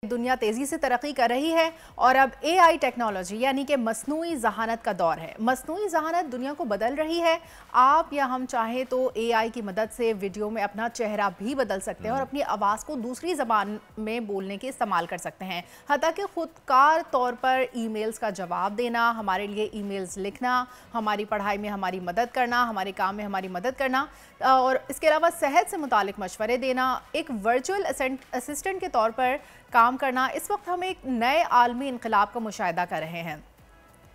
दुनिया तेजी से तरक्की कर रही है और अब एआई टेक्नोलॉजी यानी कि मसनूई ज़हानत का दौर है। मसनूई ज़हानत दुनिया को बदल रही है। आप या हम चाहें तो एआई की मदद से वीडियो में अपना चेहरा भी बदल सकते हैं और अपनी आवाज़ को दूसरी ज़बान में बोलने के इस्तेमाल कर सकते हैं। हत्ता कि खुदकार तौर पर ईमेल्स का जवाब देना, हमारे लिए ईमेल्स लिखना, हमारी पढ़ाई में हमारी मदद करना, हमारे काम में हमारी मदद करना और इसके अलावा सेहत से मुतालिक मशवरे देना, एक वर्चुअल असिस्टेंट के तौर पर काम करना। इस वक्त हम एक नए आलमी इनकलाब का मुशाहिदा कर रहे हैं,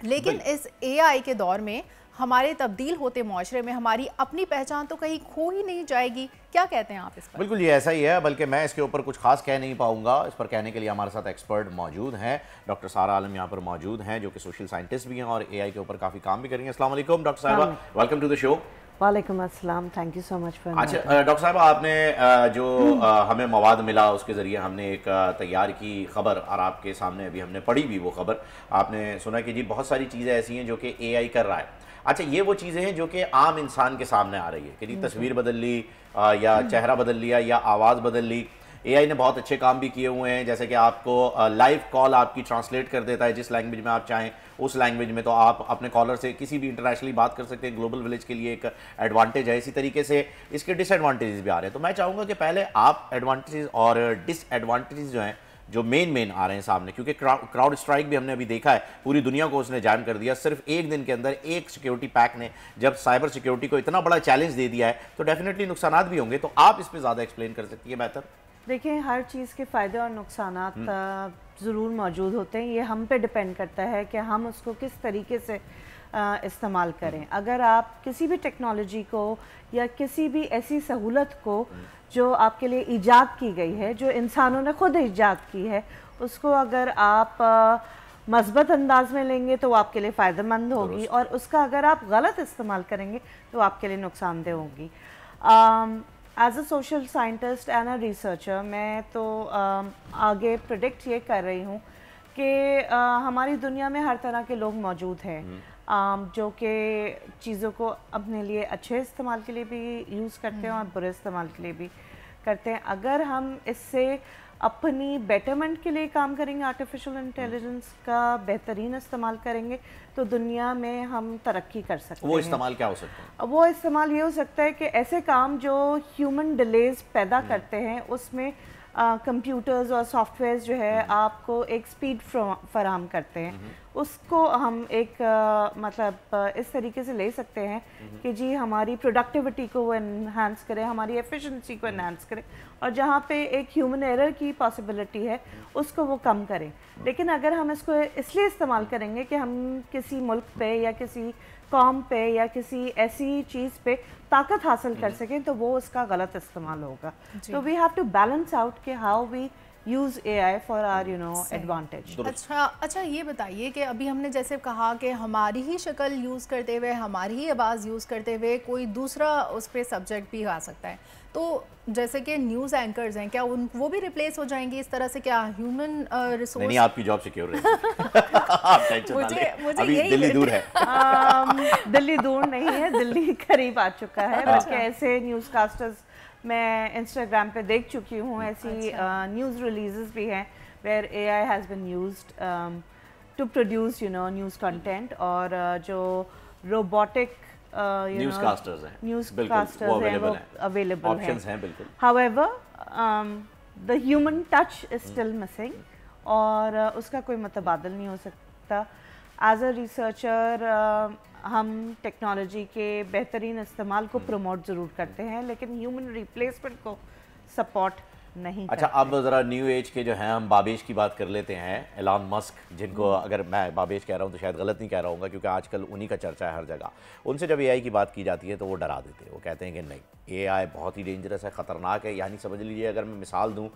लेकिन इस एआई के दौर में हमारे तब्दील होते माशरे में हमारी अपनी पहचान तो कहीं खो ही नहीं जाएगी। क्या कहते हैं आप इस पर? बिल्कुल ये ऐसा ही है, बल्कि मैं इसके ऊपर कुछ खास कह नहीं पाऊंगा। इस पर कहने के लिए हमारे साथ एक्सपर्ट मौजूद हैं। डॉक्टर सारा आलम यहाँ पर मौजूद हैं, जो कि सोशल साइंटिस्ट भी हैं और एआई के ऊपर काफ़ी काम भी करेंगे। अस्सलाम वालेकुम डॉक्टर साहिबा, वेलकम टू द शो। वालेकुम अस्सलाम, thank you so much for. अच्छा डॉक्टर साहब, आपने जो हमें मवाद मिला उसके ज़रिए हमने एक तैयार की खबर और आपके सामने अभी हमने पढ़ी भी वो खबर। आपने सुना कि जी बहुत सारी चीज़ें ऐसी हैं जो कि एआई कर रहा है। अच्छा, ये वो चीज़ें हैं जो कि आम इंसान के सामने आ रही है कि जी तस्वीर बदल ली या चेहरा बदल लिया या आवाज़ बदल ली। एआई ने बहुत अच्छे काम भी किए हुए हैं, जैसे कि आपको लाइव कॉल आपकी ट्रांसलेट कर देता है जिस लैंग्वेज में आप चाहें उस लैंग्वेज में, तो आप अपने कॉलर से किसी भी इंटरनेशनली बात कर सकते हैं। ग्लोबल विलेज के लिए एक एडवांटेज है। इसी तरीके से इसके डिसएडवांटेजेस भी आ रहे हैं। तो मैं चाहूँगा कि पहले आप एडवांटेजेस और डिसएडवांटेजेस जो हैं, जो मेन आ रहे हैं सामने, क्योंकि क्राउड स्ट्राइक भी हमने अभी देखा है, पूरी दुनिया को उसने जैम कर दिया। सिर्फ एक दिन के अंदर एक सिक्योरिटी पैक ने जब साइबर सिक्योरिटी को इतना बड़ा चैलेंज दे दिया है, तो डेफिनेटली नुकसान भी होंगे। तो आप इस पर ज़्यादा एक्सप्लेन कर सकती है बेहतर। देखिए, हर चीज़ के फ़ायदे और नुकसानात ज़रूर मौजूद होते हैं। ये हम पे डिपेंड करता है कि हम उसको किस तरीके से इस्तेमाल करें। अगर आप किसी भी टेक्नोलॉजी को या किसी भी ऐसी सहूलत को जो आपके लिए ईजाद की गई है, जो इंसानों ने खुद ईजाद की है, उसको अगर आप मस्बत अंदाज में लेंगे तो वो आपके लिए फ़ायदेमंद होगी, और उसका अगर आप गलत इस्तेमाल करेंगे तो आपके लिए नुकसानदेह होगी। As a social scientist and a researcher, मैं तो आगे प्रेडिक्ट ये कर रही हूँ कि हमारी दुनिया में हर तरह के लोग मौजूद हैं, जो कि चीज़ों को अपने लिए अच्छे इस्तेमाल के लिए भी यूज़ करते हैं और बुरे इस्तेमाल के लिए भी करते हैं। अगर हम इससे अपनी बेटरमेंट के लिए काम करेंगे, आर्टिफिशियल इंटेलिजेंस का बेहतरीन इस्तेमाल करेंगे, तो दुनिया में हम तरक्की कर सकते हैं। वो इस्तेमाल क्या हो सकता है? वो इस्तेमाल ये हो सकता है कि ऐसे काम जो ह्यूमन डिलेज पैदा करते हैं, उसमें कंप्यूटर्स और सॉफ्टवेयर्स जो है आपको एक स्पीड फराहम करते हैं, उसको हम एक मतलब इस तरीके से ले सकते हैं कि जी हमारी प्रोडक्टिविटी को वो इन्हांस करें, हमारी एफिशिएंसी को इन्हांस करें, और जहाँ पे एक ह्यूमन एरर की पॉसिबिलिटी है उसको वो कम करें। लेकिन अगर हम इसको इसलिए इस्तेमाल करेंगे कि हम किसी मुल्क पे या किसी कौम पे या किसी ऐसी चीज़ पे ताकत हासिल कर सकें, तो वो उसका गलत इस्तेमाल होगा। तो we have to balance out कि how we use AI for our advantage. अच्छा ये बताइए कि अभी हमने जैसे कहा कि हमारी ही शक्ल यूज़ करते हुए, हमारी ही आवाज़ यूज़ करते हुए कोई दूसरा उस पर सब्जेक्ट भी आ सकता है, तो जैसे कि न्यूज़ एंकर्स हैं, क्या वो भी रिप्लेस हो जाएंगे इस तरह से? क्या ह्यूमन रिसोर्स? नहीं, आपकी जॉब सिक्योर रहेगी। आप टेंशन ना लें। अभी दिल्ली दूर है। दिल्ली दूर नहीं है, दिल्ली करीब आ चुका है। बल्कि ऐसे न्यूज़ कास्टर्स मैं इंस्टाग्राम पे देख चुकी हूँ, ऐसी न्यूज़ रिलीजेस भी हैं where AI has been used to produce news content, और जो रोबोटिक न्यूज़ कास्टर्स हैं, वो अवेलेबल हैं, ऑप्शंस हैं बिल्कुल। However the human touch is still missing, और उसका कोई मुतबादल नहीं हो सकता। एज अ रिसर्चर हम टेक्नोलॉजी के बेहतरीन इस्तेमाल को प्रमोट ज़रूर करते हैं, लेकिन ह्यूमन रिप्लेसमेंट को सपोर्ट नहीं। अच्छा, अब ज़रा न्यू एज के जो हैं, हम बाबेश की बात कर लेते हैं। एलन मस्क, जिनको अगर मैं बाबेश कह रहा हूँ तो शायद गलत नहीं कह रहा हूँ, क्योंकि आजकल उन्हीं का चर्चा है हर जगह। उनसे जब एआई की बात की जाती है तो वो डरा देते हैं। वो कहते हैं कि नहीं, एआई बहुत ही डेंजरस है, ख़तरनाक है। यानी समझ लीजिए, अगर मैं मिसाल दूँ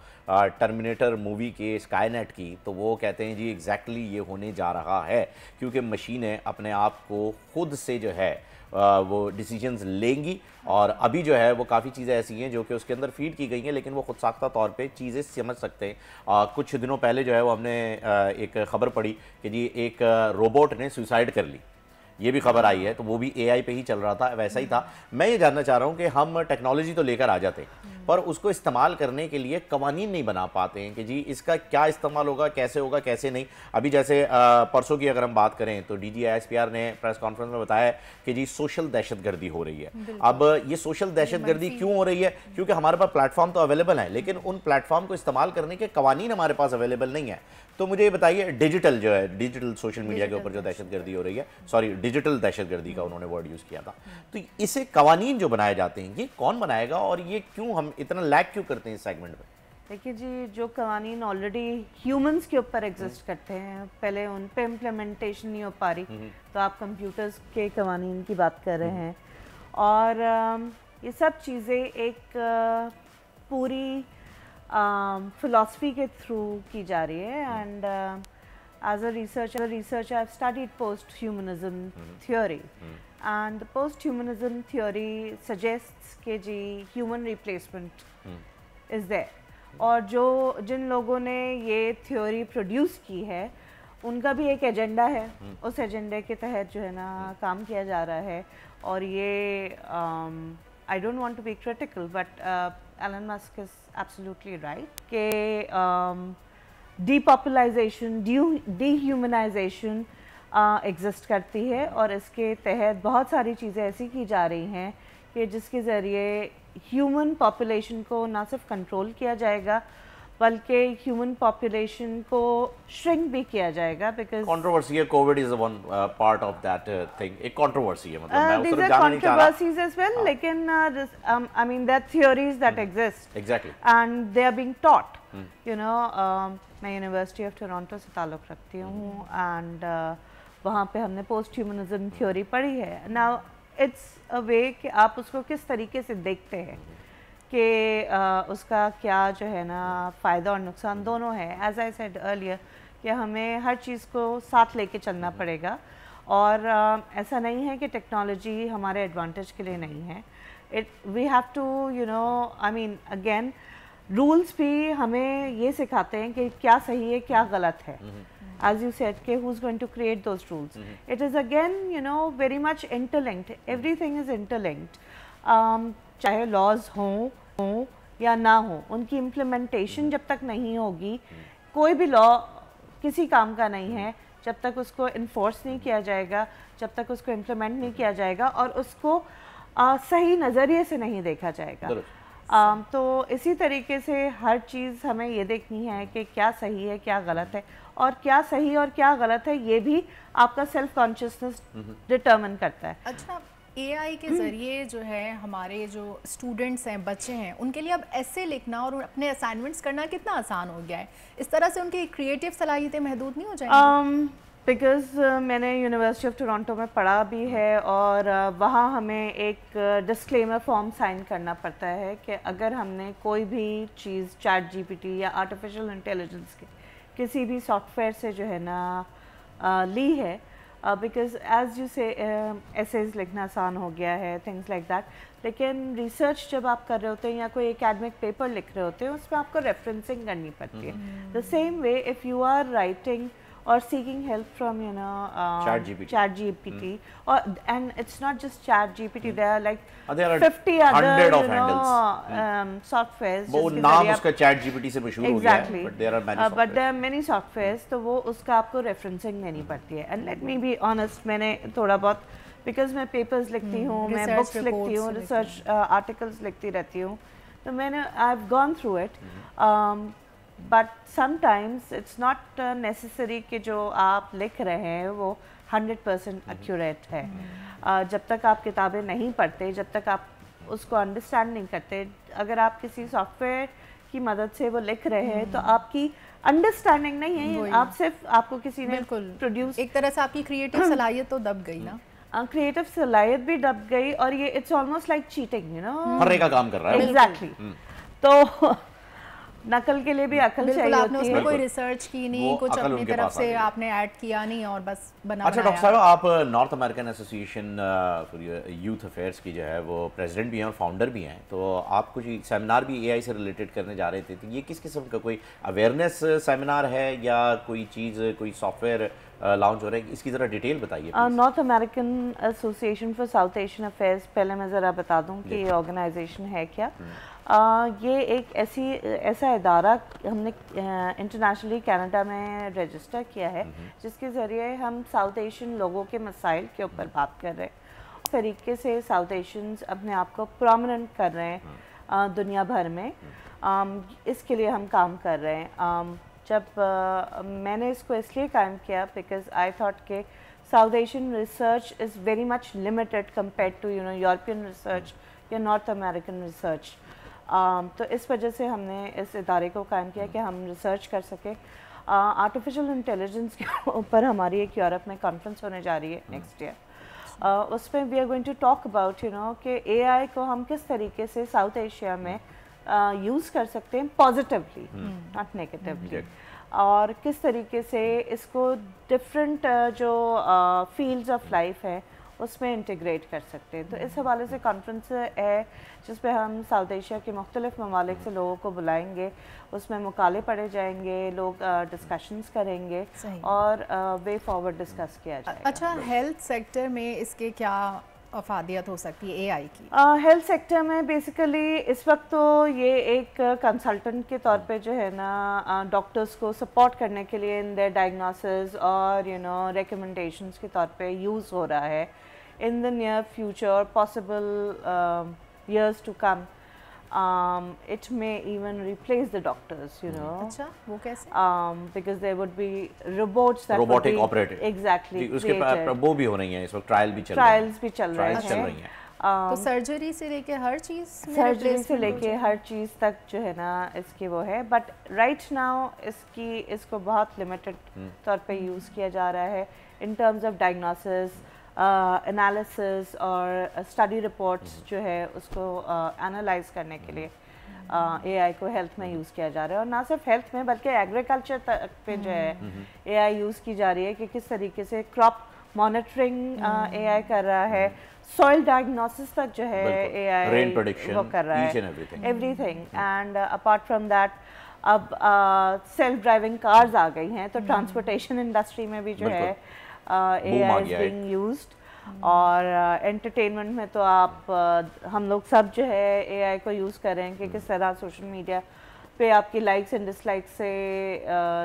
टर्मिनेटर मूवी के स्काईनेट की, तो वो कहते हैं जी एग्जैक्टली ये होने जा रहा है, क्योंकि मशीनें अपने आप को खुद से जो है वो डिसीजंस लेंगी। और अभी जो है वो काफ़ी चीज़ें ऐसी हैं जो कि उसके अंदर फीड की गई हैं, लेकिन वो खुद साख्ता तौर पे चीज़ें समझ सकते हैं। कुछ दिनों पहले जो है वो हमने एक ख़बर पढ़ी कि जी एक रोबोट ने सुसाइड कर ली। ये भी खबर आई है, तो वो भी एआई पे ही चल रहा था, वैसा ही था। मैं ये जानना चाह रहा हूँ कि हम टेक्नोलॉजी तो लेकर आ जाते हैं, पर उसको इस्तेमाल करने के लिए कवानीन नहीं बना पाते हैं कि जी इसका क्या इस्तेमाल होगा, कैसे नहीं। अभी जैसे परसों की अगर हम बात करें तो DGISPR ने प्रेस कॉन्फ्रेंस में बताया कि जी सोशल दहशतगर्दी हो रही है। अब ये सोशल दहशतगर्दी क्यों हो रही है? क्योंकि हमारे पास प्लेटफॉर्म तो अवेलेबल है, लेकिन उन प्लेटफॉर्म को इस्तेमाल करने के कवानीन हमारे पास अवेलेबल नहीं है। तो मुझे ये बताइए, डिजिटल जो है, डिजिटल सोशल मीडिया के ऊपर जो दहशतगर्दी हो रही है, सॉरी डिजिटल दहशतगर्दी का उन्होंने वर्ड यूज किया था, तो इसे कवानीन जो बनाए जाते हैं ये कौन बनाएगा और ये क्यों हम इतना लैग क्यों करते हैं इस सेगमेंट में? देखिए जी, जो कवानीन ऑलरेडी ह्यूमंस के ऊपर एग्जिस्ट करते हैं, पहले उन पे इम्प्लीमेंटेशन नहीं हो पा रही, तो आप कंप्यूटर्स के कवानीन की बात कर रहे हैं। और ये सब चीज़ें एक पूरी फिलॉसफी के थ्रू की जा रही है। And as a researcher I have studied post humanism theory, and post humanism theory suggests कि जी ह्यूमन रिप्लेसमेंट इज देयर। और जिन लोगों ने ये थ्योरी प्रोड्यूस की है उनका भी एक एजेंडा है, उस एजेंडे के तहत जो है ना काम किया जा रहा है। और ये I don't want to be critical, but Elon Musk is absolutely right कि depopulation, dehumanization exist करती है, और इसके तहत बहुत सारी चीज़ें ऐसी की जा रही हैं कि जिसके ज़रिए ह्यूमन पॉपुलेशन को ना सिर्फ कंट्रोल किया जाएगा बल्कि ह्यूमन पॉपुलेशन को श्रिंक भी किया जाएगा। बिकॉज़ कंट्रोवर्सी है, Covid is one part of that thing, एक कंट्रोवर्सी है, मतलब मैं उस तरफ जाना नहीं चाह रहा। controversies as well, लेकिन I mean there are theories that exist exactly and they are being taught, you know। मैं यूनिवर्सिटी ऑफ टोरंटो से ताल्लुक़ रखती हूँ, एंड वहाँ पे हमने पोस्ट ह्यूमनिज्म थ्योरी पढ़ी है। नाउ इट्स अ वे कि आप उसको किस तरीके से देखते हैं कि उसका क्या जो है ना फ़ायदा और नुकसान दोनों है। एज आई सेड अर्लियर कि हमें हर चीज़ को साथ लेके चलना पड़ेगा, और ऐसा नहीं है कि टेक्नोलॉजी हमारे एडवांटेज के लिए नहीं है। We have to you know I mean again rules भी हमें ये सिखाते हैं कि क्या सही है क्या गलत है। As you said, कि who's going to create those rules? It is again, you know, very much interlinked. Everything is interlinked. चाहे लॉज हों या ना हो, उनकी इम्प्लीमेंटेशन जब तक नहीं होगी, कोई भी लॉ किसी काम का नहीं है जब तक उसको इन्फोर्स नहीं किया जाएगा, जब तक उसको इम्प्लीमेंट नहीं किया जाएगा और उसको सही नज़रिए से नहीं देखा जाएगा। तो इसी तरीके से हर चीज़ हमें ये देखनी है कि क्या सही है क्या गलत है, और क्या सही और क्या गलत है ये भी आपका सेल्फ कॉन्शियसनेस डिटर्मिन करता है। अच्छा, AI के ज़रिए जो है हमारे जो स्टूडेंट्स हैं, बच्चे हैं, उनके लिए अब ऐसे लिखना और अपने असाइनमेंट्स करना कितना आसान हो गया है? इस तरह से उनकी क्रिएटिव सलाहियतें महदूद नहीं हो जाएंगी? बिकॉज़ मैंने यूनिवर्सिटी ऑफ टोरंटो में पढ़ा भी है, और वहाँ हमें एक डिस्क्लेमर फॉर्म साइन करना पड़ता है कि अगर हमने कोई भी चीज़ ChatGPT या आर्टिफिशियल इंटेलिजेंस के किसी भी सॉफ्टवेयर से जो है ना ली है, बिकॉज एज यू से एसेज लिखना आसान हो गया है, थिंग्स लाइक दैट, लेकिन रिसर्च जब आप कर रहे होते हैं या कोई एकेडमिक पेपर लिख रहे होते हैं उसमें आपको रेफरेंसिंग करनी पड़ती है। The same way if you are writing or seeking help from ChatGPT, or and it's not just ChatGPT, there are like there are 50 other softwares. वो नाम उसका ChatGPT से मशहूर हो गया है, but there are many softwares. But there are many softwares, तो वो उसका आपको रेफरेंसिंग देनी पड़ती है। And let me be honest, मैंने थोड़ा बहुत, बिकॉज मैं पेपर्स लिखती हूँ, मैं बुक्स लिखती हूँ, रिसर्च आर्टिकल्स लिखती रहती हूँ, तो मैंने I have gone through it, but sometimes it's not necessary कि जो आप लिख रहे हैं वो 100% एक्यूरेट है। जब तक आप किताबें नहीं पढ़ते, जब तक आप उसको अंडरस्टैंड नहीं करते, अगर आप किसी सॉफ्टवेयर की मदद से वो लिख रहे हैं तो आपकी अंडरस्टैंडिंग नहीं है, आप सिर्फ आपको किसी ने प्रोड्यूस, एक तरह से आपकी क्रिएटिव सलाहियत तो दब गई ना। क्रिएटिव सलाहियत भी दब गई, और ये it's almost like cheating, you know, फर्रे का काम कर रहा है। एग्जैक्टली। तो नकल के लिए भी अकल चाहिए होती है। आपने उसमें कोई रिसर्च की नहीं, कुछ अपनी तरफ से आपने ऐड किया नहीं और बस बना। अच्छा डॉक्टर साहब, आप north American association for youth affairs की जो है वो प्रेसिडेंट भी हैं और फाउंडर भी हैं, तो आप कुछ सेमिनार भी AI से रिलेटेड करने जा रहे थे, तो ये किस किस्म का कोई अवेयरनेस सेमिनार है या कोई चीज़, कोई सॉफ्टवेयर लॉन्च हो रहा है, इसकी ज़रा डिटेल बताइए। North American association for south Asian affairs, पहले मैं ज़रा बता दूं कि ये ऑर्गेनाइजेशन है क्या। ये एक ऐसा इदारा हमने इंटरनेशनली कनाडा में रजिस्टर किया है, जिसके ज़रिए हम साउथ एशियन लोगों के मसाइल के ऊपर बात कर रहे हैं। इस तरीके से साउथ एशियंस अपने आप को प्रोमिनेंट कर रहे हैं दुनिया भर में। इसके लिए हम काम कर रहे हैं। जब मैंने इसको इसलिए कायम किया बिकॉज आई थॉट के South Asian research is very much limited compared to European research या नॉर्थ अमेरिकन रिसर्च। तो इस वजह से हमने इस इदारे को कायम किया कि हम रिसर्च कर सकें। आर्टिफिशियल इंटेलिजेंस के ऊपर हमारी एक यूरोप में कॉन्फ्रेंस होने जा रही है नेक्स्ट ईयर। उसमें we are going to talk about कि एआई को हम किस तरीके से साउथ एशिया में यूज़ कर सकते हैं पॉजिटिवली, नॉट नेगेटिवली, और किस तरीके से इसको डिफरेंट जो फील्ड्स ऑफ लाइफ है उसमें इंटीग्रेट कर सकते हैं। तो इस हवाले से कॉन्फ्रेंस है जिस पे हम साउथ एशिया के मुख्तलिफ ममालिक से लोगों को बुलाएंगे, उसमें मुकाले पढ़े जाएंगे, लोग डिस्कशंस करेंगे और वे फॉरवर्ड डिस्कस किया जाएगा। अच्छा, हेल्थ सेक्टर में इसके क्या अफादियत हो सकती है एआई की? हेल्थ सेक्टर में बेसिकली इस वक्त तो ये एक कंसल्टेंट के तौर पे जो है ना डॉक्टर्स को सपोर्ट करने के लिए इन देयर डायग्नोसिस और रिकमेंडेशंस के तौर पे यूज़ हो रहा है। In the near future possible years to come, it may even replace the doctors, अच्छा, वो कैसे? Because there would be robots that robotic would be operated, exactly, उसके वो भी हो रही हैं, इस वक्त ट्रायल भी चल रहे हैं। तो सर्जरी से लेके हर चीज़, सर्जरी से लेके हर चीज़ तक जो है ना इसकी वो है। बट राइट नाउ इसको बहुत लिमिटेड तौर पे यूज़ किया जा रहा है in terms of diagnosis, analysis और स्टडी रिपोर्ट्स जो है उसको एनालाइज करने के लिए एआई को हेल्थ में यूज़ किया जा रहा है। और ना सिर्फ हेल्थ में बल्कि एग्रीकल्चर तक पे जो है एआई यूज़ की जा रही है कि किस तरीके से क्रॉप मॉनिटरिंग एआई कर रहा है, सॉइल डायग्नोसिस तक जो है एआई वो कर रहा है, everything. And apart from that अब सेल्फ ड्राइविंग कार्स आ गई हैं, तो ट्रांसपोर्टेशन इंडस्ट्री में भी जो है एआई इज बीइंग यूज्ड। और एंटरटेनमेंट में तो हम लोग सब जो है एआई को यूज़ कर रहे हैं कि किस तरह सोशल मीडिया पे आपकी लाइक्स एंड डिसलाइक्स से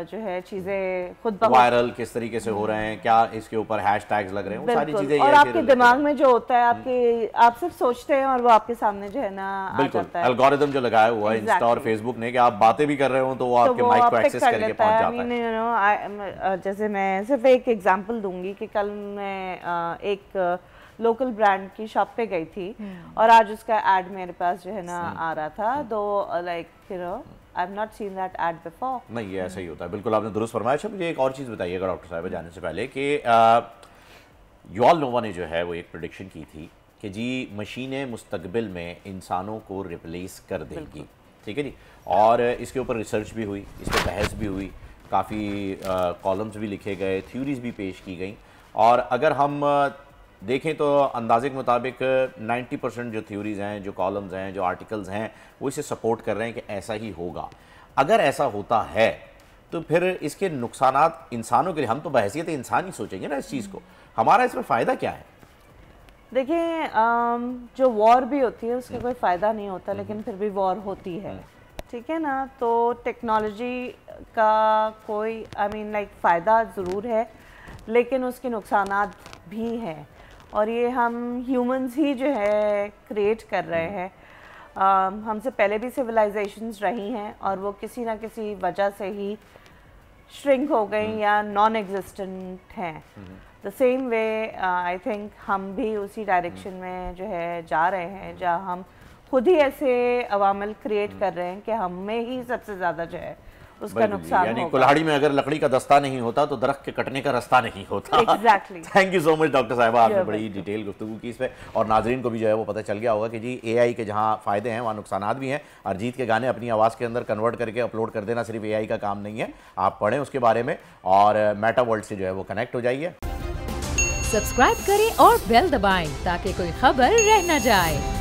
जो है चीज़ें खुद वायरल किस तरीके से हो रहे हैं, क्या इसके ऊपर हैशटैग्स लग रहे हैं, वो सारी चीज़ें और आपके दिमाग में जो होता है आप सिर्फ सोचते हैं और वो आपके सामने जो है ना आ जाता है। एल्गोरिदम जो लगाया हुआ है इंस्टा और फेसबुक ने कि आप बातें भी कर रहे हो तो वो आपके माइक को एक्सेस करके पहुंच जाता है। जैसे मैं सिर्फ एक एग्जांपल दूंगी कि कल मैं एक लोकल ब्रांड की शॉप पे गई थी और आज उसका एड मेरे पास जो है ना आ रहा था, तो like I've not seen that ad before. नहीं, ये ऐसा ही होता है, बिल्कुल आपने दुरुस्त फरमाया। अच्छा, मुझे एक और चीज़ बताइएगा डॉक्टर साहब जाने से पहले कि युवाल नोवा ने जो है वो एक प्रेडिक्शन की थी कि जी मशीनें मुस्तकबिल में इंसानों को रिप्लेस कर देंगी, ठीक है जी। और इसके ऊपर रिसर्च भी हुई, इस पर बहस भी हुई, काफ़ी कॉलम्स भी लिखे गए, थ्योरीज भी पेश की गई। और अगर हम देखें तो अंदाजे के मुताबिक 90% जो थ्योरीज़ हैं, जो कॉलम्स हैं, जो आर्टिकल्स हैं, वो इसे सपोर्ट कर रहे हैं कि ऐसा ही होगा। अगर ऐसा होता है तो फिर इसके नुकसानात इंसानों के लिए, हम तो बहैसियत इंसान ही सोचेंगे ना इस चीज़ को, हमारा इसमें फ़ायदा क्या है? देखिए, जो वॉर भी होती है उसका कोई फ़ायदा नहीं होता, लेकिन फिर भी वॉर होती है, ठीक है ना। तो टेक्नोलॉजी का कोई फ़ायदा ज़रूर है, लेकिन उसके नुकसानात भी हैं और ये हम ह्यूमंस ही जो है क्रिएट कर रहे हैं। हमसे पहले भी सिविलाइजेशंस रही हैं और वो किसी ना किसी वजह से ही श्रिंक हो गई या नॉन एग्जिस्टेंट हैं। The same way I think हम भी उसी डायरेक्शन में जो है जा रहे हैं, जहाँ हम खुद ही ऐसे अवामिल क्रिएट कर रहे हैं कि हम में ही सबसे ज़्यादा जो है उसका नुकसान यानी कुल्हाड़ी में अगर लकड़ी का दस्ता नहीं होता तो दरख्त के कटने का रास्ता नहीं होता। Exactly. Thank you so much doctor साहिबा, आपने बड़ी डिटेल गुफ्तगू की इस पे, और नाजरीन को भी जो है वो पता चल गया होगा कि जी एआई के जहाँ फ़ायदे हैं वहाँ नुकसानात भी हैं। अरिजीत के गाने अपनी आवाज़ के अंदर कन्वर्ट करके अपलोड कर देना सिर्फ एआई का काम नहीं है, आप पढ़ें उसके बारे में और मेटा वर्ल्ड से जो है वो कनेक्ट हो जाइए। सब्सक्राइब करें और बेल दबाएं ताकि कोई खबर रह न जाए।